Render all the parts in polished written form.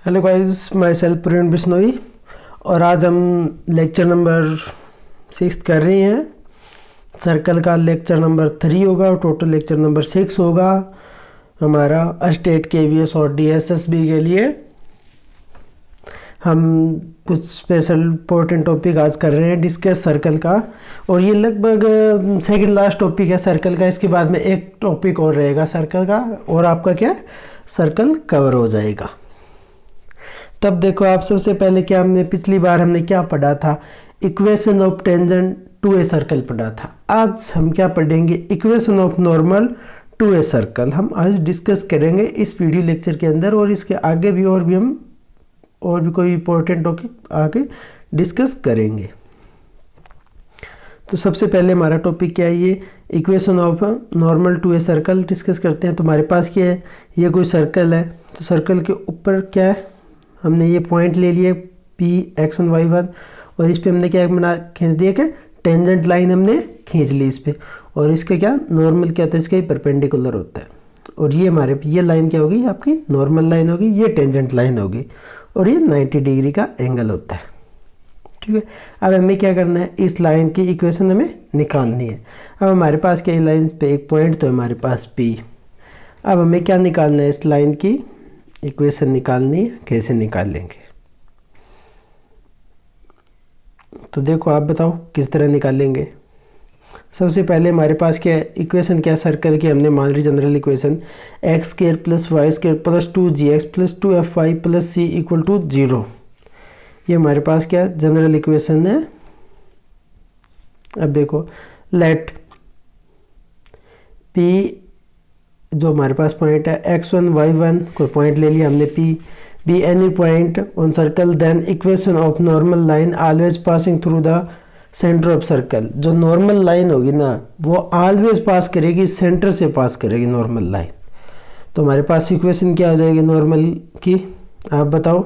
Hello guys, my self Praveen Bishnoi और आज हम लेक्चर नंबर 6 कर रहे हैं। सर्कल का लेक्चर नंबर 3 होगा और टोटल लेक्चर नंबर 6 होगा हमारा स्टेट केवीएस और डीएसएसबी के लिए। हम कुछ स्पेशल इम्पोर्टेंट टॉपिक आज कर रहे हैं डिस्कस सर्कल का, और ये लगभग सेकंड लास्ट टॉपिक है सर्कल का। इसके बाद में एक टॉपिक और रहेगा सर्कल का और आपका क्या सर्कल कवर हो जाएगा। तब देखो, आप सबसे पहले क्या हमने पिछली बार हमने क्या पढ़ा था, equation of tangent to a circle पढ़ा था। आज हम क्या पढ़ेंगे, equation of normal to a circle. हम आज डिस्कस करेंगे इस वीडियो लेक्चर के अंदर, और इसके आगे भी हम कोई इंपॉर्टेंट टॉपिक आगे डिस्कस करेंगे। तो सबसे पहले हमारा टॉपिक क्या है, ये equation of normal to a circle discuss करते हैं। तुम्हारे पास क्या है, ये कोई सर्कल है, तो सर्कल के ऊपर क्या है, हमने ये पॉइंट ले लिए पी x1 y1, और इस पे हमने क्या बना खींच दिया कि टेंजेंट लाइन हमने खींच ली इस पे, और इसका क्या नॉर्मल क्या होता है, इसका ही परपेंडिकुलर होता है। और ये हमारे ये लाइन क्या होगी, आपकी नॉर्मल लाइन होगी, ये टेंजेंट लाइन होगी, और ये 90 डिग्री का एंगल होता है। ठीक है, अब हमें क्या करना है, इस लाइन की इक्वेशन हमें निकालनी है। अब हमारे पास क्या लाइन पे एक पॉइंट तो हमारे पास पी। अब हमें क्या निकालना है, इस लाइन की इक्वेशन निकालनी है। कैसे निकालेंगे, तो देखो आप बताओ किस तरह निकालेंगे। सबसे पहले हमारे पास क्या है, इक्वेशन क्या सर्कल की हमने मान ली general equation x square plus y square plus 2gx plus 2fy plus c equal to 0। ये हमारे पास क्या जनरल इक्वेशन है। अब देखो, लेट p जो हमारे पास पॉइंट है x1 y1, कोई पॉइंट ले लिया हमने p, be any point on circle, then equation of normal line always passing through the centre of circle. जो नॉर्मल लाइन होगी ना, वो ऑलवेज पास करेगी, सेंटर से पास करेगी नॉर्मल लाइन। तो हमारे पास इक्वेशन क्या हो जाएगी नॉर्मल की, आप बताओ,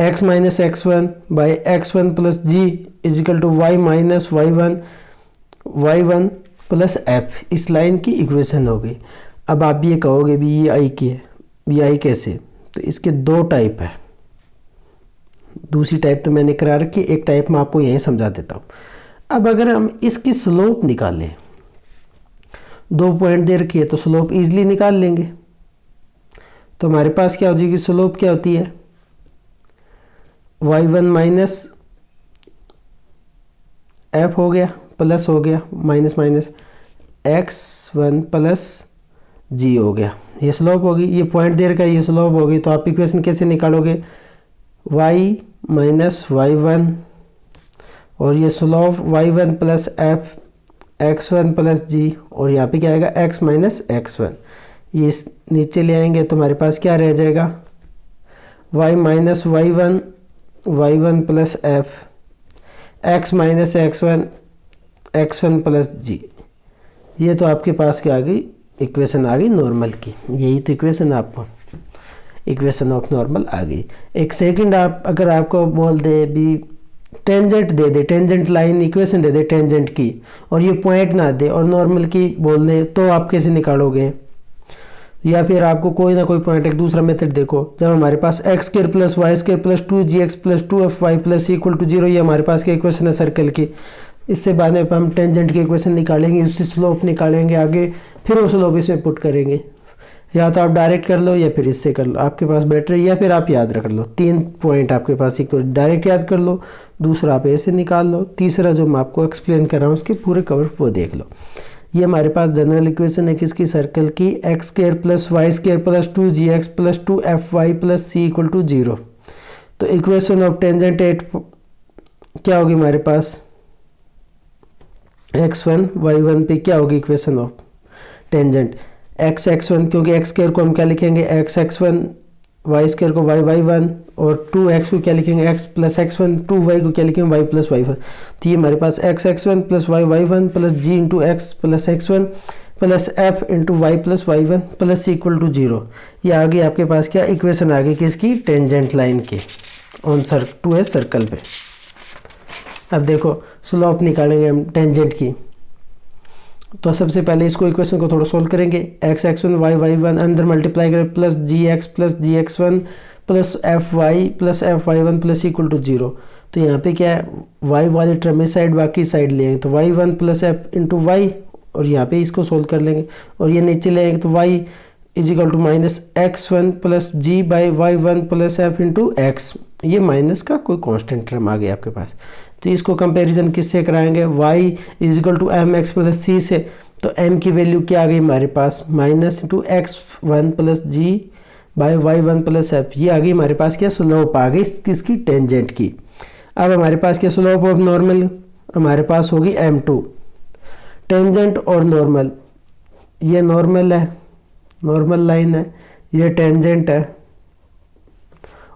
x minus x1 by x1 plus g equal to y minus y1 plus f। इस लाइन की इक्वेशन हो गई। अब आप ये कहोगे भी ये आई की है, ये आई कैसे, तो इसके दो टाइप है। दूसरी टाइप तो मैंने करा रखी, एक टाइप मैं आपको यहीं समझा देता हूँ। अब अगर हम इसकी स्लोप निकालें, दो पॉइंट दे रखी है तो स्लोप इजीली निकाल लेंगे। तो हमारे पास क्या हो जाएगी, स्लोप क्या होती है, y1 माइनस f हो गया प्लस हो गया minus minus x1 plus g हो गया, ये स्लोप होगी। ये पॉइंट दे रखा है, ये स्लोप होगी। तो आप इक्वेशन कैसे निकालोगे, y माइनस y1 और ये slope y1 plus f x1 plus g, और यहाँ पे क्या आएगा x माइनस x1। ये इस नीचे ले आएंगे तो हमारे पास क्या रह जाएगा, y minus y1 plus f x minus x1 plus g। ये तो आपके पास क्या आ गई, इक्वेशन आ गई नॉर्मल की। यही तो इक्वेशन आपको इक्वेशन ऑफ नॉर्मल आ गई। एक सेकंड, आप अगर आपको बोल दे भी टेंजेंट दे दे, टेंजेंट लाइन इक्वेशन दे दे टेंजेंट की, और ये पॉइंट ना दे और नॉर्मल की बोल दे, तो आप कैसे निकालोगे। या फिर आपको कोई ना कोई पॉइंट, एक दूसरा मेथड देखो, जब हमारे पास x square plus y square plus 2gx plus 2fy plus c equal to 0, ये हमारे पास क्या इक्वेशन है सर्कल की। इससे बाद में हम टेंजेंट की इक्वेशन निकालेंगे, उससे स्लोप निकालेंगे आगे, फिर वो स्लोप इसमें पुट करेंगे। या तो आप डायरेक्ट कर लो या फिर इससे कर लो, आपके पास बेटर है, या फिर आप याद रख लो। 3 पॉइंट आपके पास, एक तो डायरेक्ट याद कर लो, दूसरा आप ऐसे निकाल लो, तीसरा जो मैं आपको एक्सप्लेन कर रहा हूँ उसके पूरे कवर वो देख लो। ये हमारे पास जनरल इक्वेशन है किसकी, सर्कल की, x square plus y square plus 2gx plus 2fy plus c equal to 0। तो इक्वेशन ऑफ टेंजेंट एट क्या होगी हमारे पास, x1 y1 पे क्या होगी इक्वेशन ऑफ टेंजेंट x1, क्योंकि x स्क्वायर को हम क्या लिखेंगे x1, y स्क्वायर को y1, और 2x को क्या लिखेंगे x प्लस x1, 2y को क्या लिखेंगे y प्लस y1। तो ये हमारे पास x1 plus y1 plus g into x plus x1 plus f into y plus y1 plus c equal to 0। ये आ गई आपके पास क्या इक्वेशन आ गई किसकी, टेंजेंट लाइन की ऑन टू ए सर्कल पे। अब देखो स्लोप निकालेंगे हम टेंजेंट की, तो सबसे पहले इसको इक्वेशन को थोड़ा सोल्व करेंगे। X x one y y one अंदर मल्टीप्लाई करें plus g x one plus f y one plus equal to zero. तो यहाँ पे क्या है, वाई वाली टर्म में साइड बाकी साइड ले आएंगे तो y one plus f into y, और यहाँ पे इसको सोल्व कर लेंगे और ये नीचे ले आएंगे तो y is equal to minus x one plus g by y one plus f into x. ये माइनस का कोई कांस्टेंट टर्म आ गया आपके पास। तो इसको कंपैरिजन किससे कराएंगे, y is equal to m x plus c से। तो m की वैल्यू क्या आ गई हमारे पास, minus into x one plus g by y one plus f. ये आ गई हमारे पास क्या, स्लोप आ गई किसकी, टेंजेंट की। अब हमारे पास क्या, स्लोप ऑफ नॉर्मल हमारे पास होगी m2। टेंजेंट और नॉर्मल, ये नॉर्मल है, नॉर्मल लाइन है, ये टेंजेंट है,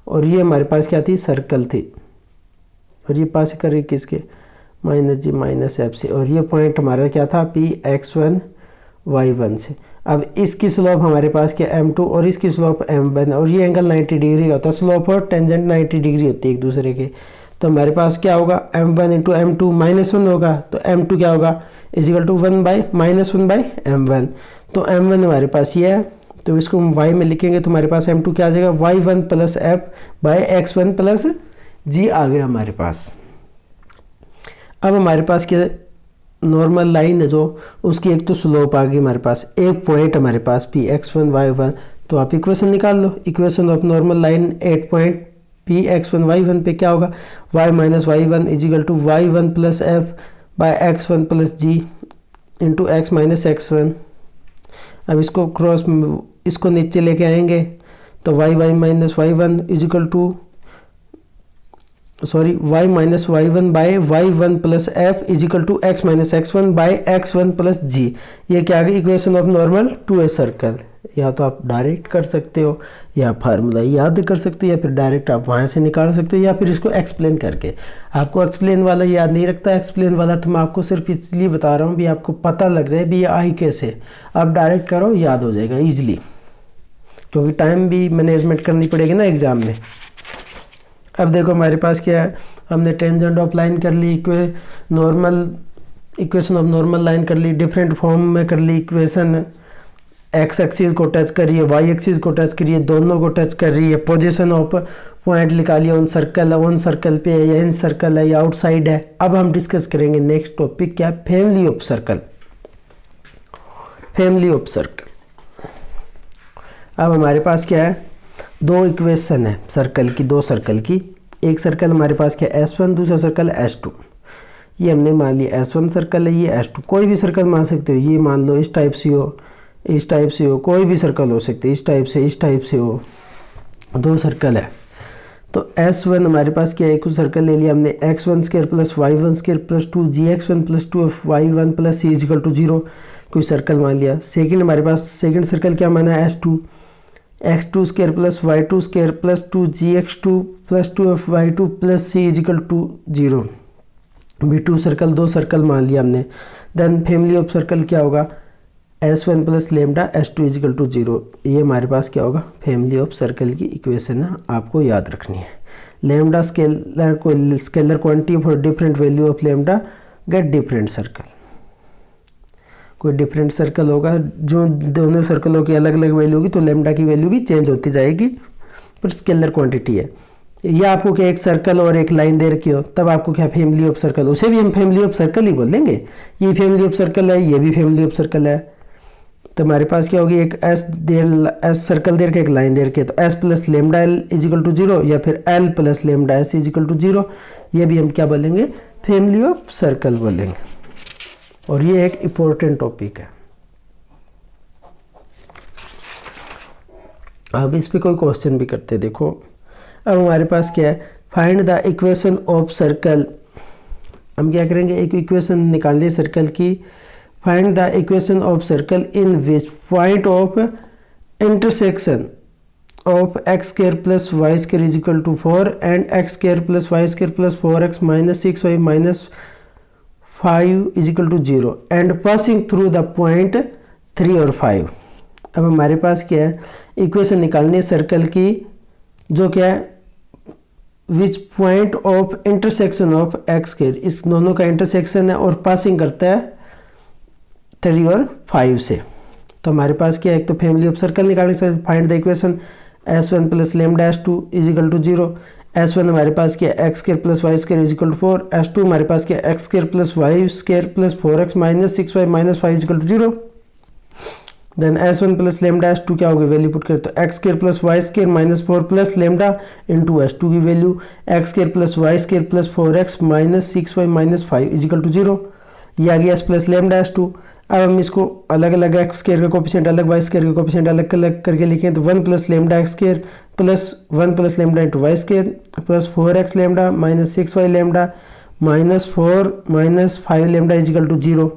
और ये हमारे पास क्या थी, सर्कल थी, और ये पास कर रही किसके, माइनस जी माइनस एफ से। और ये पॉइंट हमारा क्या था, P x one y one से। अब इसकी स्लोप हमारे पास क्या, m2, और इसकी स्लोप m1, और ये एंगल 90 डिग्री का होता है। स्लोप और टेंजेंट 90 डिग्री होती है एक दूसरे के। तो हमारे पास क्या होगा, m1 इंटू m2 -1 होगा, तो m2 क्या होगा, इज इक्वल टू -1/m1। तो m1 हमारे पास ये है, तो इसको हम y में लिखेंगे तो हमारे पास m2 क्या आ जाएगा, y1 plus f by x1 plus g आ गया हमारे पास। अब हमारे पास क्या, नॉर्मल लाइन है जो, उसकी एक तो स्लोप आ गई हमारे पास, एक पॉइंट हमारे पास पी x1 y1। तो आप इक्वेशन निकाल लो, equation of normal line 8 point P x1 y1 पे क्या होगा, y minus y one is equal to y1 plus f by x1 plus g into x minus x1। अब इसको क्रॉस, इसको नीचे लेके आएंगे तो y minus y one is equal to y minus y one by y one plus f is equal to x minus x one by x one plus g. ये क्या आ गई, equation of normal to a circle. या तो आप direct कर सकते हो, या फार्मूला याद कर सकते हो, या फिर डायरेक्ट आप वहाँ से निकाल सकते हो, या फिर इसको एक्सप्लेन करके। आपको एक्सप्लेन वाला याद नहीं रखता, एक्सप्लेन वाला तो मैं आपको सिर्फ इसलिए बता रहा हूँ भी आपको पता लग जाए भी ये आई कैसे। आप डायरेक्ट करो, याद हो जाएगा ईजिली, क्योंकि टाइम भी मैनेजमेंट करनी पड़ेगी ना एग्ज़ाम में। अब देखो हमारे पास क्या है, हमने टेंजेंट ऑफ लाइन कर ली, normal equation of normal line कर ली, डिफरेंट फॉर्म में कर ली इक्वेशन, एक्स एक्सिस को टच करिए, वाई एक्सिस को टच करिए, दोनों को टच कर रही है, पोजीशन ऑफ पॉइंट निकालिए, ऑन सर्कल है, ऑन सर्कल पे है, या इन सर्कल है, या आउटसाइड है। अब हम डिस्कस करेंगे नेक्स्ट टॉपिक क्या है, family of circle. Family of circle. अब हमारे पास क्या है, दो इक्वेशन है सर्कल की, दो सर्कल की। एक सर्कल हमारे पास क्या है, S1, दूसरा सर्कल S2। ये हमने मान लिया S1 सर्कल है, ये S2। कोई भी सर्कल मान सकते हो, ये मान लो इस टाइप से हो, इस टाइप से हो, कोई भी सर्कल हो सकते, इस टाइप से, इस टाइप से हो, दो सर्कल है। तो S1 हमारे पास क्या है, एक सर्कल ले लिया हमने, x1 square plus y1 square plus 2gx1 plus 2y1 plus c is equal to 0, कोई सर्कल मान लिया। सेकंड हमारे पास सेकंड सर्कल क्या माना है, S2, x2 square plus y2 square plus 2gx2 plus 2y2 plus c is equal to 0। B2 circle, दो circle मान लिया हमने। देन फैमिली ऑफ सर्कल क्या होगा, S1 plus lambda S2 is equal to 0। ये हमारे पास क्या होगा, फैमिली ऑफ सर्कल की इक्वेशन है, आपको याद रखनी है। Lambda scalar quantity for different value of lambda get different circle. कोई डिफरेंट सर्कल होगा, जो दोनों सर्कलों की अलग अलग वैल्यू होगी, तो लेमडा की वैल्यू भी चेंज होती जाएगी, पर स्केलर क्वांटिटी है। या आपको क्या एक सर्कल और एक लाइन दे रखी हो, तब आपको क्या फैमिली ऑफ सर्कल, उसे भी हम फैमिली ऑफ सर्कल ही बोलेंगे। ये फैमिली ऑफ सर्कल है, ये भी फैमिली ऑफ सर्कल है। तो हमारे पास क्या होगी, एक एस सर्कल दे रखे, एक लाइन दे रखे, तो S plus lambda L is equal to 0, या फिर L plus lambda S is equal to 0। ये भी हम क्या बोलेंगे, फैमिली ऑफ सर्कल बोलेंगे। और ये एक इम्पोर्टेंट टॉपिक है। अब इस पे कोई क्वेश्चन भी करते देखो। अब हमारे पास क्या है, find the equation of circle. हम क्या करेंगे, एक इक्वेशन निकाल ली सर्कल की। Find the equation of circle in which point of intersection of x square plus y square is equal to 4 and x square plus y square plus 4x minus 6y minus 5 is equal to 0 and passing through the point 3 और 5। अब हमारे पास क्या है, equation निकालनी है circle की, जो क्या है, विच point of intersection of x square, इस दोनों का इंटरसेक्शन है और पासिंग करता है 3 और 5 से। तो हमारे पास क्या है, एक तो फैमिली ऑफ सर्कल निकालने से find the equation S1 plus lambda S2 is equal to 0। S1 हमारे पास क्या है, X square plus Y square is equal to 4। S2 हमारे पास क्या है, X square plus Y square plus 4x minus 6y minus 5 is equal to 0। Then S1 plus lambda S2 क्या होगी, वैल्यू पुट करें तो X square plus Y square minus 4 plus lambda into S2 की value x square plus Y square plus 4x minus 6y minus 5 is equal to 0। ये आ गया S plus lambda S2। अब हम इसको अलग अलग एक्स स्क्र का कोफिशिएंट अलग, वाई स्क्र का कोफिशिएंट अलग अलग करके लिखें तो 1 plus lambda x square plus 1 plus lambda into y square plus 4x lambda minus 6y lambda minus 4 minus 5 lambda is equal to 0।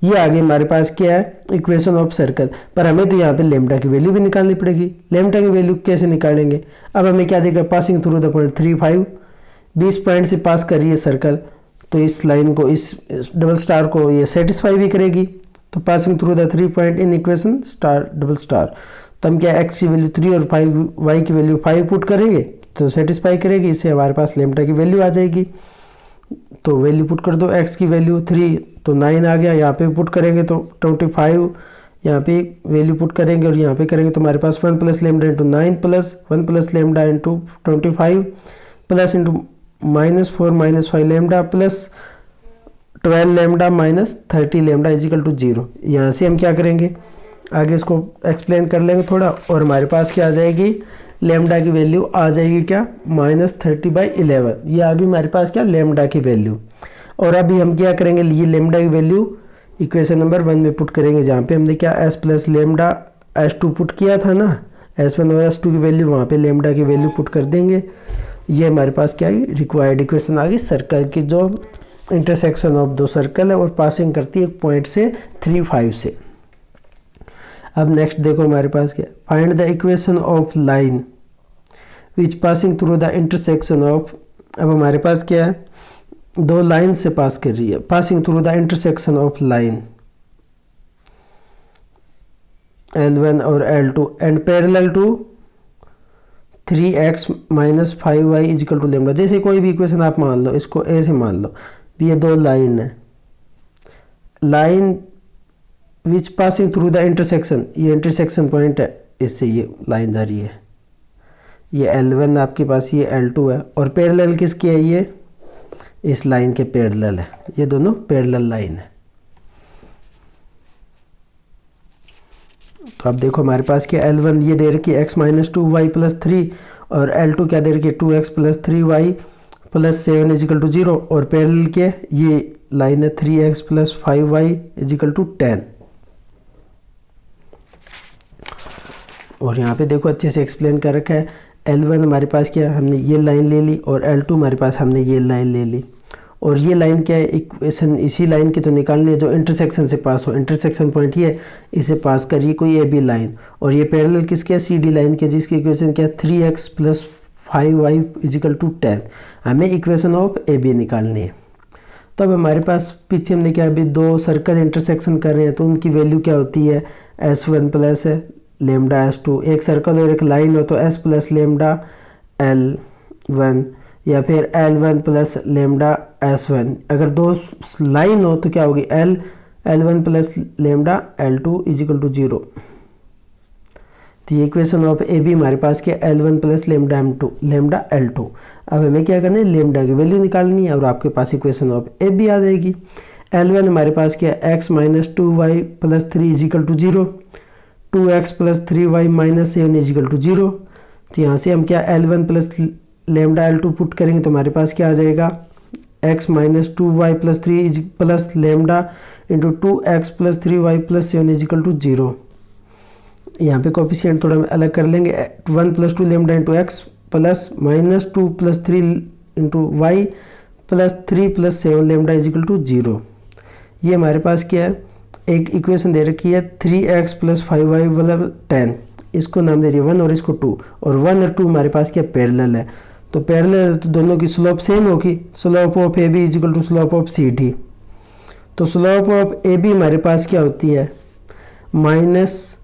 ये आगे हमारे पास क्या है, इक्वेशन ऑफ सर्कल। पर हमें तो यहाँ पे लेमडा की वैल्यू भी निकालनी पड़ेगी। लेमडा की वैल्यू कैसे निकालेंगे, अब हमें क्या देख रहा है, passing through the point 3 5, 20 point से पास कर रही है सर्कल, तो इस लाइन को, इस डबल स्टार को ये सेटिस्फाई भी करेगी। तो passing through the 3 point in equation star double star, तो हम क्या एक्स की वैल्यू 3 और 5 वाई की वैल्यू 5 पुट करेंगे तो सेटिस्फाई करेगी। इससे हमारे पास लेमडा की वैल्यू आ जाएगी। तो वैल्यू पुट कर दो, एक्स की वैल्यू 3 तो 9 आ गया, यहाँ पे पुट करेंगे तो 25, यहाँ पे वैल्यू पुट करेंगे और यहाँ पे करेंगे तो हमारे पास 1 plus lambda into 9 plus 1 plus lambda into 25 plus into minus 4 minus 5 lambda plus 12 lambda minus 30 lambda equal to 0। यहाँ से हम क्या करेंगे, आगे इसको एक्सप्लेन कर लेंगे थोड़ा, और हमारे पास क्या आ जाएगी, लेमडा की वैल्यू आ जाएगी क्या, माइनस 30/11। ये आ गई हमारे पास क्या, लेमडा की वैल्यू। और अभी हम क्या करेंगे, ये लेमडा की वैल्यू इक्वेशन नंबर 1 में पुट करेंगे, जहाँ पे हमने क्या S plus lambda S2 put किया था ना, S1 और S2 की वैल्यू, वहाँ पे लेमडा की वैल्यू पुट कर देंगे। ये हमारे पास क्या है, रिक्वायर्ड इक्वेशन आ गई सर्कल की, जो इंटरसेक्शन ऑफ दो सर्कल है और पासिंग करती है एक पॉइंट से 3 5 से। अब नेक्स्ट देखो हमारे पास क्या, find the equation of line which passing through the intersection of. अब हमारे पास क्या है, दो लाइन से पास कर रही है, passing through the intersection of line L1 और L2 and parallel to 3x minus 5y equal to lambda. जैसे कोई भी इक्वेशन आप मान लो, इसको ऐसे मान लो भी ये दो लाइन है, line which passing through the intersection, ये इंटरसेक्शन पॉइंट है, इससे ये लाइन जा रही है, ये L1 आपके पास, ये L2 है, और पैरेलल किसकी है, ये इस लाइन के पैरेलल है, ये दोनों पैरेलल लाइन है। तो अब देखो हमारे पास क्या, L1 ये दे रखी है x माइनस 2y प्लस 3 और L2 क्या दे रखी है 2x plus 3y plus 7 equal to 0, और पैरेलल के ये लाइन है 3x plus 5y equal to 10। और यहाँ पे देखो अच्छे से एक्सप्लेन कर रखा है, L1 हमारे पास क्या, हमने ये लाइन ले ली, और L2 हमारे पास हमने ये लाइन ले ली, और ये लाइन क्या है, इक्वेशन इसी लाइन की तो निकालनी है जो इंटरसेक्शन से पास हो। इंटरसेक्शन पॉइंट ये, इसे पास करिए कोई AB लाइन, और ये पैरेलल किसके है, CD लाइन के, जिसकी इक्वेशन क्या है 3x plus 5y equal to 10। हमें इक्वेशन ऑफ AB निकालनी है। तो अब हमारे पास पीछे हमने क्या, अभी दो सर्कल इंटरसेक्शन कर रहे हैं, तो उनकी वैल्यू क्या होती है, S1 प्लस लेमडा S2। एक सर्कल और एक लाइन हो तो S प्लस लेमडा L1, या फिर L1 प्लस लेमडा S1। अगर दो लाइन हो तो क्या होगी, L1 plus lambda L2 is equal to 0। तो ये इक्वेशन ऑफ AB हमारे पास क्या, L1 plus lambda M2 lambda L2। अब हमें क्या करना है, लेमडा की वैल्यू निकालनी है, और आपके पास इक्वेशन ऑफ AB आ जाएगी। L1 हमारे पास क्या, x minus 2y plus 3 equal to 0, 2x plus 3y minus 7 equal to 0। तो यहाँ से हम क्या, L1 plus lambda L2 put करेंगे तो हमारे पास क्या आ जाएगा, x minus 2y plus 3 plus lambda into 2x plus 3y plus 7 equal to 0। यहाँ पे कोफिशिएंट थोड़ा अलग कर लेंगे, 1 plus 2 lambda into x plus minus 2 plus 3 into y plus 3 plus 7 lambda equal to 0। ये हमारे पास क्या है, एक इक्वेशन दे रखी है 3x प्लस 5y मतलब 10, इसको नाम दे दिया 1 और इसको 2, और 1 और 2 हमारे पास क्या, पैरेलल है। तो पैरेलल है तो दोनों की स्लोप सेम होगी, slope of AB equal to slope of CD। तो स्लोप ऑफ AB हमारे पास क्या होती है, minus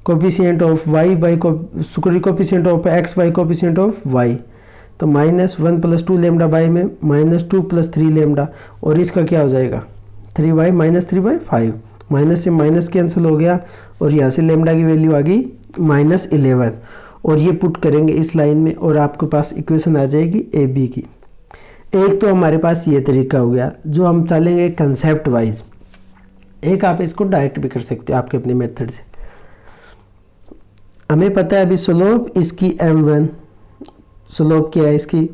coefficient of y by coefficient of x by coefficient of y। तो माइनस 1 प्लस 2 लेमडा बाई में माइनस 2 प्लस 3 लेमडा, और इसका क्या हो जाएगा 3y माइनस 3/5, माइनस से माइनस कैंसिल हो गया और यहाँ से लेमडा की वैल्यू आ गई -11 और ये पुट करेंगे इस लाइन में और आपके पास इक्वेशन आ जाएगी ए बी की। एक तो हमारे पास ये तरीका हो गया जो हम चलेंगे कंसेप्ट वाइज, एक आप इसको डायरेक्ट भी कर सकते हो आपके अपने मेथड से। हमें पता है अभी स्लोप इसकी m1, स्लोप क्या है इसकी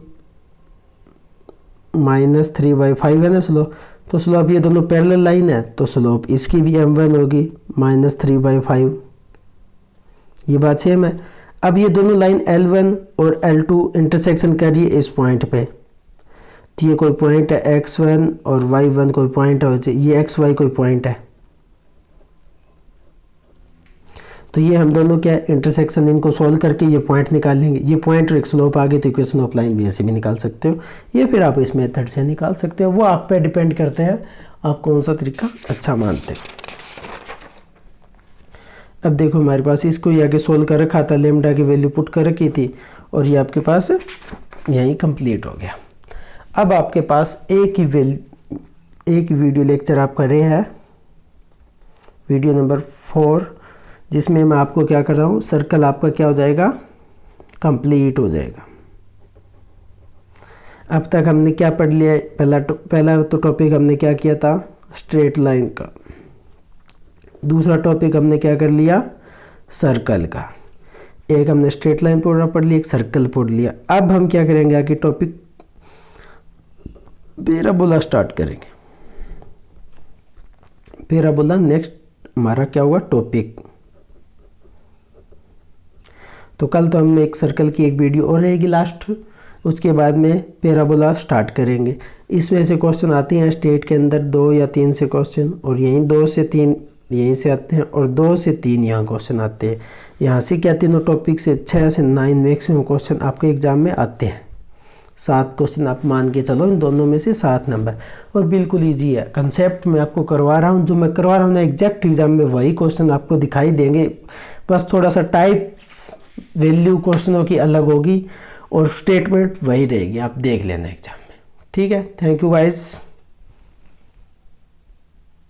-3/5 है ना स्लोप, तो स्लोप ये दोनों पैरेलल लाइन है तो स्लोप इसकी भी m1 होगी -3/5, ये बात सेम है। अब ये दोनों लाइन L1 और L2 इंटरसेक्शन कर रही है इस पॉइंट पे, तो ये कोई पॉइंट है x1 और y1 कोई पॉइंट है, ये xy कोई पॉइंट है, तो ये हम दोनों क्या इंटरसेक्शन इनको सॉल्व करके ये पॉइंट निकाल लेंगे। ये पॉइंट और एक स्लोप आ गई तो इक्वेशन ऑफ लाइन भी ऐसे भी निकाल सकते हो, ये फिर आप इस मेथड से निकाल सकते हो, वो आप पे डिपेंड करते हैं आप कौन सा तरीका अच्छा मानते हैं। अब देखो हमारे पास इसको ये आगे सोल्व कर रखा था, लेमडा की वैल्यू पुट कर रखी थी और ये आपके पास यहीं कंप्लीट हो गया। अब आपके पास एक ही वीडियो लेक्चर आप कर रहे हैं, वीडियो नंबर 4, जिसमें मैं आपको क्या कर रहा हूँ, सर्कल आपका क्या हो जाएगा, कंप्लीट हो जाएगा। अब तक हमने क्या पढ़ लिया, पहला तो टॉपिक हमने क्या किया था, स्ट्रेट लाइन का। दूसरा टॉपिक हमने क्या कर लिया, सर्कल का। एक हमने स्ट्रेट लाइन पूरा पढ़ लिया, एक सर्कल पढ़ लिया। अब हम क्या करेंगे, आगे टॉपिक पैराबोला स्टार्ट करेंगे। पैराबोला नेक्स्ट हमारा क्या हुआ टॉपिक। तो कल तो हमने एक सर्कल की एक वीडियो और रहेगी लास्ट, उसके बाद में पैराबोला स्टार्ट करेंगे। इसमें से क्वेश्चन आते हैं स्टेट के अंदर 2 या 3 से क्वेश्चन, और यहीं 2 से 3 यहीं से आते हैं और 2 से 3 यहाँ क्वेश्चन आते हैं। यहाँ से क्या तीनों टॉपिक से 6 से 9 मैक्सिमम क्वेश्चन आपके एग्जाम में आते हैं। 7 क्वेश्चन आप मान के चलो, इन दोनों में से 7 नंबर, और बिल्कुल ईजी है। कंसेप्ट मैं आपको करवा रहा हूँ, जो मैं करवा रहा हूँ ना एग्जैक्ट एग्जाम में वही क्वेश्चन आपको दिखाई देंगे, बस थोड़ा सा टाइप वैल्यू क्वेश्चनों की अलग होगी और स्टेटमेंट वही रहेगी, आप देख लेना एग्जाम में। ठीक है, थैंक यू गाइस।